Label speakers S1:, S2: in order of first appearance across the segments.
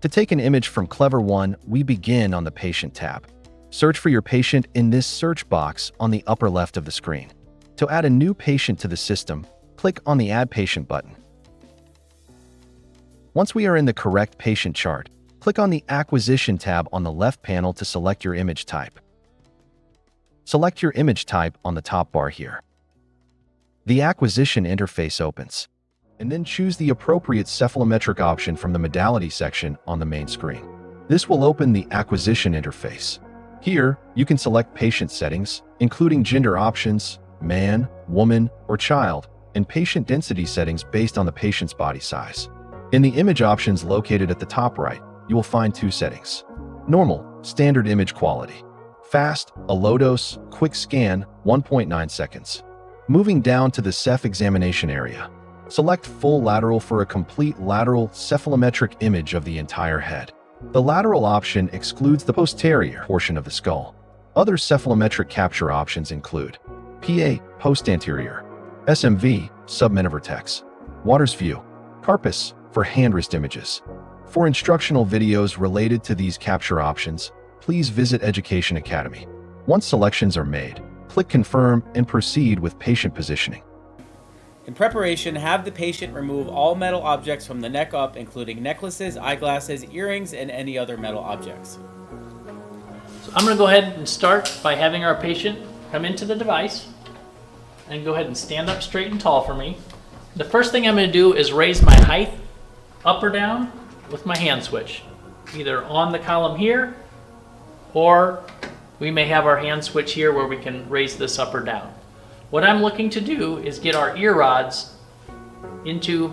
S1: To take an image from Clever One, we begin on the Patient tab. Search for your patient in this search box on the upper left of the screen. To add a new patient to the system, click on the Add Patient button. Once we are in the correct patient chart, click on the Acquisition tab on the left panel to select your image type. Select your image type on the top bar here. The acquisition interface opens, and then choose the appropriate cephalometric option from the Modality section on the main screen. This will open the acquisition interface. Here, you can select patient settings, including gender options, man, woman, or child, and patient density settings based on the patient's body size. In the image options located at the top right, you will find two settings: normal, standard image quality; fast, a low dose, quick scan, 1.9 seconds. Moving down to the Ceph examination area, select full lateral for a complete lateral cephalometric image of the entire head. The lateral option excludes the posterior portion of the skull. Other cephalometric capture options include PA, post-anterior; SMV, submetavertex; Waters View; Carpus, for hand wrist images. For instructional videos related to these capture options, please visit Education Academy. Once selections are made, click Confirm and proceed with patient positioning.
S2: In preparation, have the patient remove all metal objects from the neck up, including necklaces, eyeglasses, earrings, and any other metal objects.
S3: So I'm going to go ahead and start by having our patient come into the device and go ahead and stand up straight and tall for me. The first thing I'm going to do is raise my height up or down with my hand switch, either on the column here, or we may have our hand switch here where we can raise this up or down. What I'm looking to do is get our ear rods into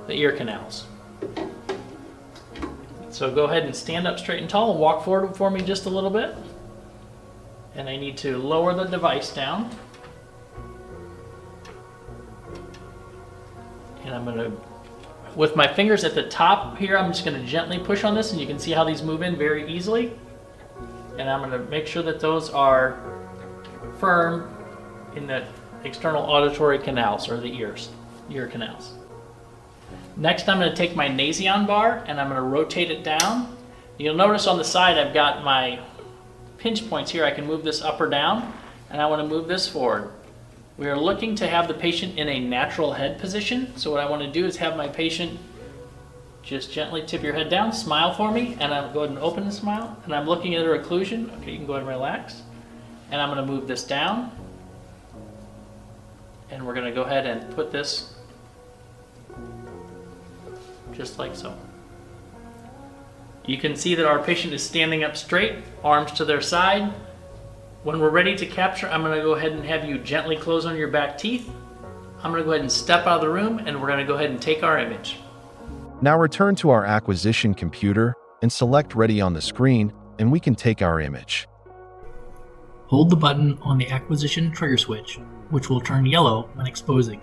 S3: the ear canals. So go ahead and stand up straight and tall and walk forward for me just a little bit. And I need to lower the device down. And I'm going to, with my fingers at the top here, I'm just going to gently push on this, and you can see how these move in very easily. And I'm going to make sure that those are firm in the external auditory canals, or the ear canals. Next, I'm going to take my Nasion bar and I'm going to rotate it down. You'll notice on the side I've got my pinch points here. I can move this up or down, and I want to move this forward. We are looking to have the patient in a natural head position. So what I want to do is have my patient just gently tip your head down, smile for me, and I'll go ahead and open the smile. And I'm looking at her occlusion. Okay, you can go ahead and relax. And I'm going to move this down. And we're going to go ahead and put this just like so. You can see that our patient is standing up straight, arms to their side. When we're ready to capture, I'm going to go ahead and have you gently close on your back teeth. I'm going to go ahead and step out of the room, and we're going to go ahead and take our image.
S1: Now return to our acquisition computer and select Ready on the screen, and we can take our image.
S4: Hold the button on the acquisition trigger switch, which will turn yellow when exposing.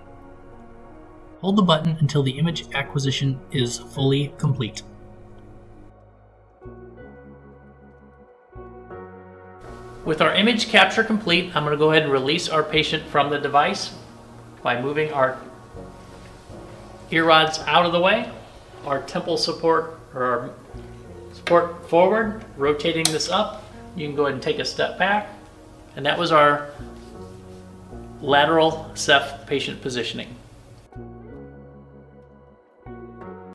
S4: Hold the button until the image acquisition is fully complete.
S3: With our image capture complete, I'm going to go ahead and release our patient from the device by moving our ear rods out of the way, our temple support, or our support forward, rotating this up. You can go ahead and take a step back, and that was our lateral Ceph patient positioning.